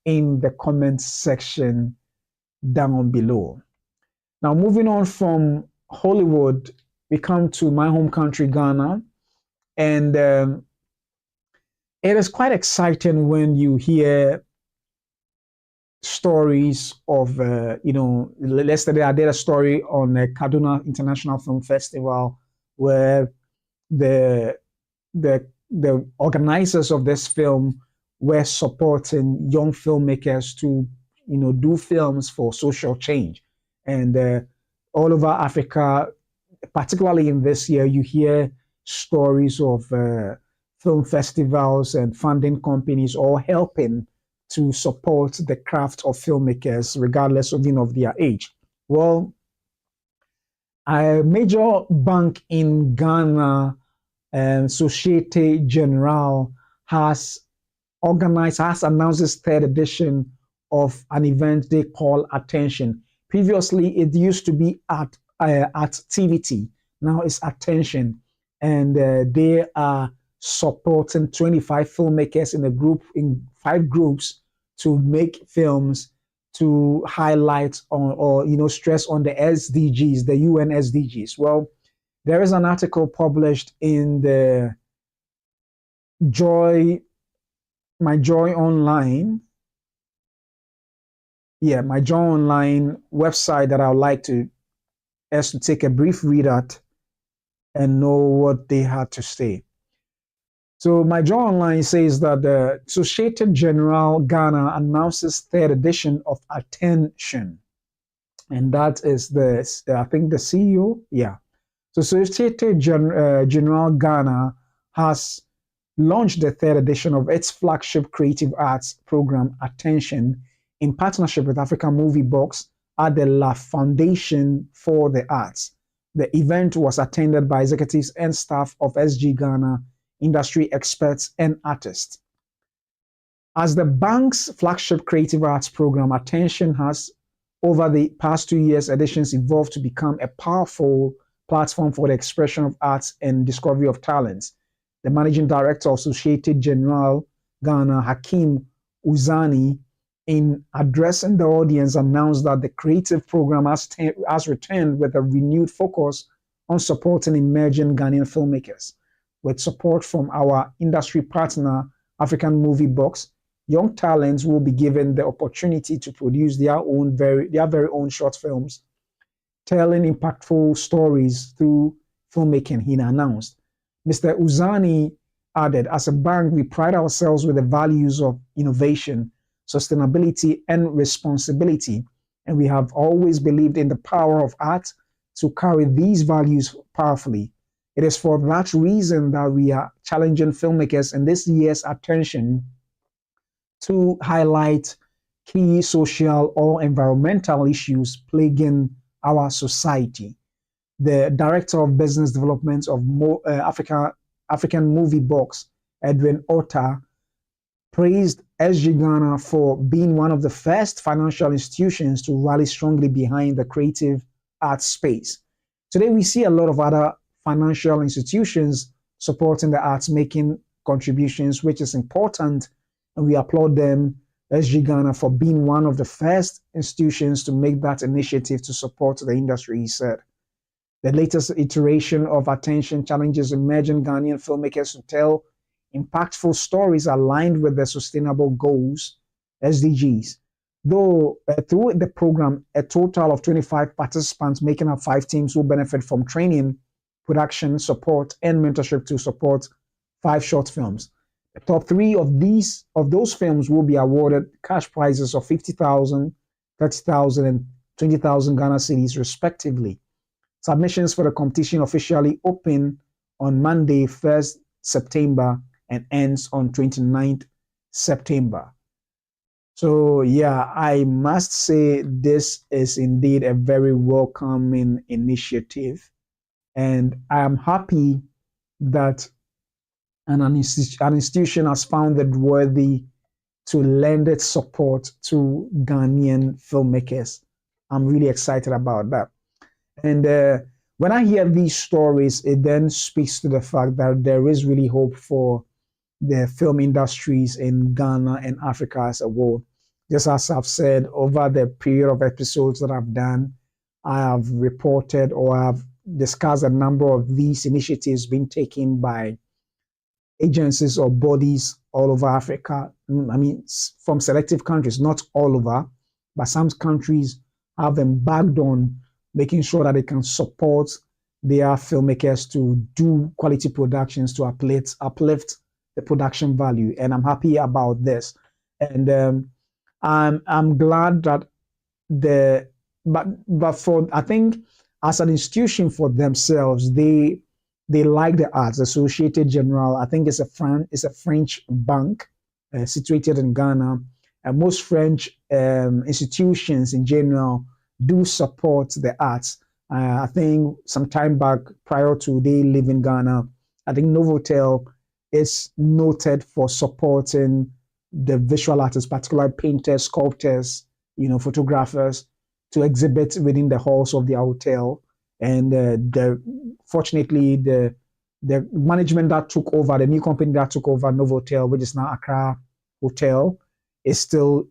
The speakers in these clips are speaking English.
in the comment section down below. Now, moving on from Hollywood, we come to my home country, Ghana, and it is quite exciting when you hear stories of, yesterday I did a story on the Kaduna International Film Festival where the organizers of this film were supporting young filmmakers to, do films for social change. And all over Africa, particularly in this year, you hear stories of film festivals and funding companies all helping to support the craft of filmmakers, regardless of their age. Well, a major bank in Ghana, Societe Generale, has announced its third edition of an event they call Attention. Previously, it used to be Activity. Now it's Attention, and they are supporting 25 filmmakers in 5 groups to make films to highlight or stress on the SDGs, the UN SDGs. Well, there is an article published in the My Joy Online website that I would like us to take a brief read at and know what they had to say. So My Joy Online says that the Societe Generale Ghana announces third edition of Attention, and that is I think the CEO. Yeah. So Societe Generale Ghana has launched the third edition of its flagship creative arts program, Attention, in partnership with African Movie Box at the La Foundation for the Arts. The event was attended by executives and staff of SG Ghana, industry experts, and artists. As the bank's flagship creative arts program, Attention has, over the past 2 years, editions evolved to become a powerful platform for the expression of arts and discovery of talents. The managing director of Societe Generale Ghana, Hakeem Uzani, in addressing the audience, announced that the creative program has returned with a renewed focus on supporting emerging Ghanaian filmmakers. With support from our industry partner, African Movie Box, young talents will be given the opportunity to produce their very own short films, telling impactful stories through filmmaking, he announced. Mr. Uzani added, as a bank, we pride ourselves with the values of innovation, sustainability, and responsibility, and we have always believed in the power of art to carry these values powerfully. It is for that reason that we are challenging filmmakers in this year's Attention to highlight key social or environmental issues plaguing our society. The Director of Business Development of African Movie Box, Edwin Otta, praised SG Ghana for being one of the first financial institutions to rally strongly behind the creative arts space. Today, we see a lot of other financial institutions supporting the arts, making contributions, which is important, and we applaud them, SG Ghana, for being one of the first institutions to make that initiative to support the industry, he said. The latest iteration of Attention challenges emerging Ghanaian filmmakers to tell impactful stories aligned with the sustainable goals, SDGs. Though through the program, a total of 25 participants making up 5 teams will benefit from training, production, support, and mentorship to support 5 short films. The top 3 of those films will be awarded cash prizes of 50,000, 30,000, and 20,000 Ghana cedis respectively. Submissions for the competition officially open on Monday, 1st September, and ends on 29th September. So yeah, I must say this is indeed a very welcoming initiative, and I am happy that an institution has found it worthy to lend its support to Ghanaian filmmakers. I'm really excited about that. And when I hear these stories, it then speaks to the fact that there is really hope for the film industries in Ghana and Africa as a whole. Just as I've said, over the period of episodes that I've done, I have reported or I've discussed a number of these initiatives being taken by agencies or bodies all over Africa. I mean, from selective countries, not all over, but some countries have embarked on making sure that they can support their filmmakers to do quality productions to uplift the production value. And I'm happy about this. And I'm glad that the but for I think as an institution for themselves, they like the arts. The Societe Generale, I think it's a French bank situated in Ghana, and most French institutions in general do support the arts. I think some time back, prior to they live in Ghana, I think Novotel is noted for supporting the visual artists, particularly painters, sculptors, photographers, to exhibit within the halls of the hotel. And fortunately, the management that took over, the new company that took over Novotel, which is now Accra Hotel, is still,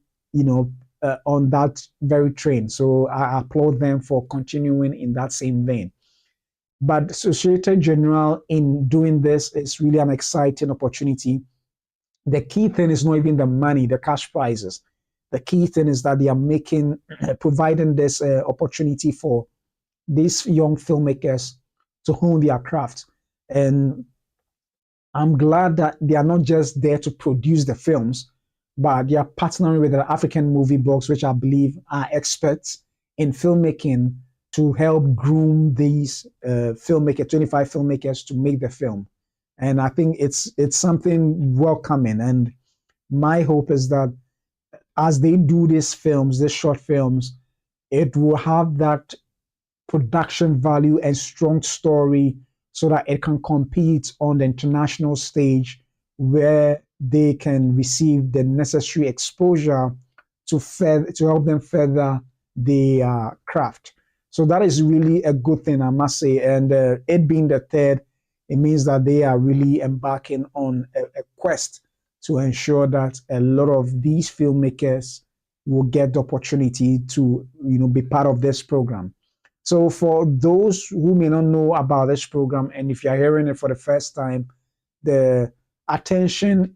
on that very train. So I applaud them for continuing in that same vein. But Societe Generale, in doing this, is really an exciting opportunity. The key thing is not even the money, the cash prizes. The key thing is that they are providing this opportunity for these young filmmakers to hone their craft. And I'm glad that they are not just there to produce the films, but they are partnering with the African movie blogs, which I believe are experts in filmmaking, to help groom these 25 filmmakers to make the film. And I think it's something welcoming. And my hope is that as they do these films, these short films, it will have that production value and strong story so that it can compete on the international stage, where they can receive the necessary exposure to help them further their craft. So that is really a good thing, I must say. And it being the third, it means that they are really embarking on a quest to ensure that a lot of these filmmakers will get the opportunity to, be part of this program. So for those who may not know about this program, and if you're hearing it for the first time, the Attention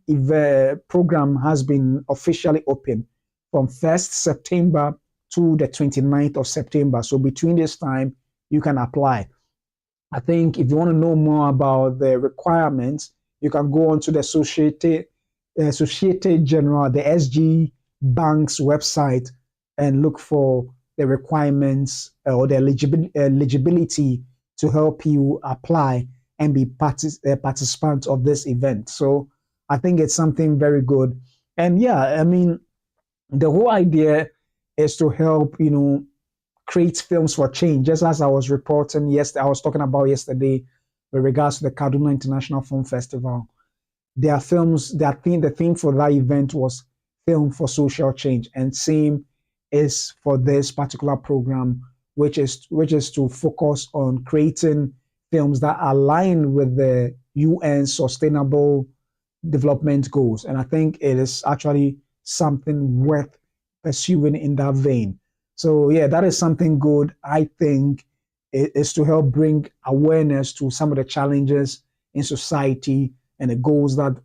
program has been officially open from 1st September to the 29th of September. So between this time, you can apply. I think if you want to know more about the requirements, you can go onto the Societe Generale, the SG Bank's website, and look for the requirements or the eligibility to help you apply and be participant of this event. So I think it's something very good. And yeah, I mean, the whole idea is to help, create films for change. Just as I was reporting yesterday, I was talking about yesterday with regards to the Kaduna International Film Festival. There are films, the theme for that event was film for social change. And same is for this particular program, which is to focus on creating films that align with the UN Sustainable Development Goals. And I think it is actually something worth pursuing in that vein. So yeah, that is something good. I think it is to help bring awareness to some of the challenges in society and the goals that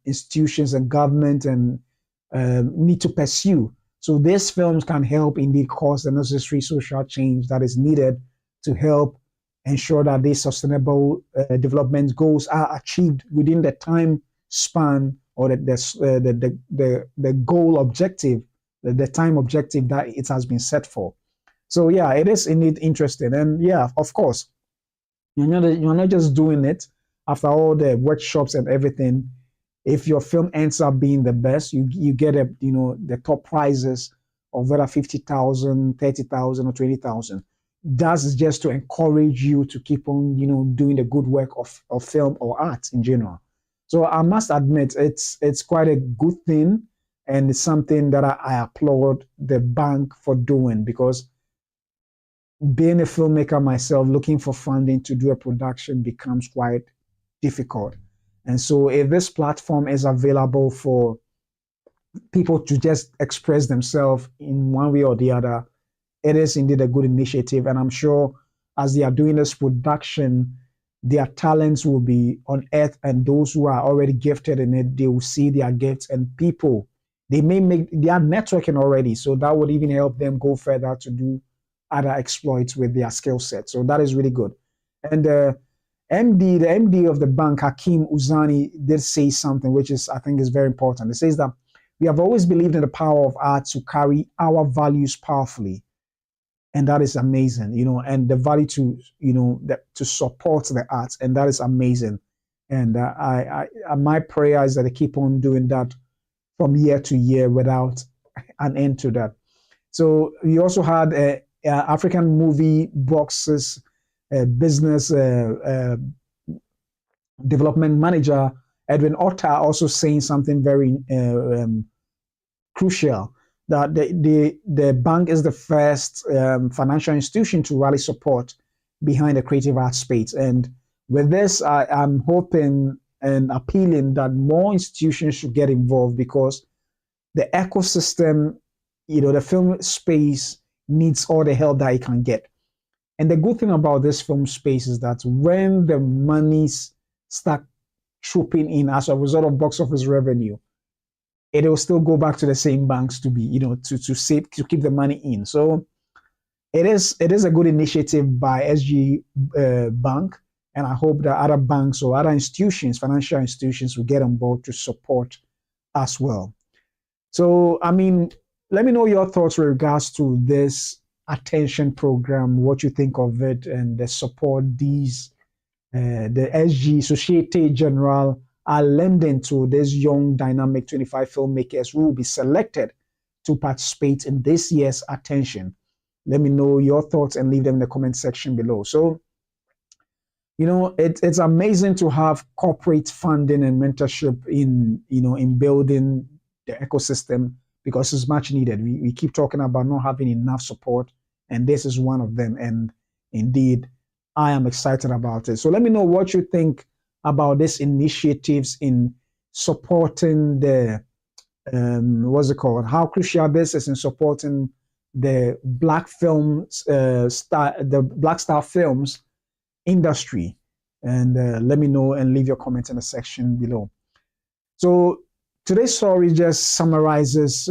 institutions and government and need to pursue. So these films can help indeed cause the necessary social change that is needed to help ensure that these sustainable development goals are achieved within the time span or the goal objective, the time objective that it has been set for. So yeah, it is indeed interesting. And yeah, of course, you're not just doing it after all the workshops and everything. If your film ends up being the best, you get the top prizes of whether 50,000, 30,000, or 20,000. That's just to encourage you to keep on, doing the good work of film or art in general. So I must admit, it's quite a good thing, and it's something that I applaud the bank for doing, because being a filmmaker myself, looking for funding to do a production becomes quite difficult. And so if this platform is available for people to just express themselves in one way or the other. It is indeed a good initiative, and I'm sure as they are doing this production, their talents will be unearthed, and those who are already gifted in it, they will see their gifts, and people, they are networking already, so that would even help them go further to do other exploits with their skill set. So that is really good. And the MD of the bank, Hakeem Uzani, did say something which is, I think, is very important. It says that we have always believed in the power of art to carry our values powerfully, and that is amazing, and the value to, to support the arts, and that is amazing. And my prayer is that they keep on doing that from year to year without an end to that. So we also had African movie boxes business development manager Edwin Otta also saying something very crucial, that the bank is the first financial institution to rally support behind the creative arts space. And with this, I'm hoping and appealing that more institutions should get involved, because the ecosystem, the film space needs all the help that it can get. And the good thing about this film space is that when the monies start trooping in as a result of box office revenue, it will still go back to the same banks to be, to save, to keep the money in. So it is a good initiative by SG Bank, and I hope that other banks or other institutions, financial institutions, will get on board to support as well. So, I mean, let me know your thoughts with regards to this attention program, what you think of it, and the support these the SG Societe Generale are lending to these young, dynamic 25 filmmakers who will be selected to participate in this year's attention. Let me know your thoughts and leave them in the comment section below. So, it's amazing to have corporate funding and mentorship in building the ecosystem, because it's much needed. We keep talking about not having enough support, and this is one of them. And indeed, I am excited about it. So let me know what you think about these initiatives in supporting the, what's it called? How crucial this is in supporting the Black films, the Black Star films industry. And let me know and leave your comments in the section below. So today's story just summarizes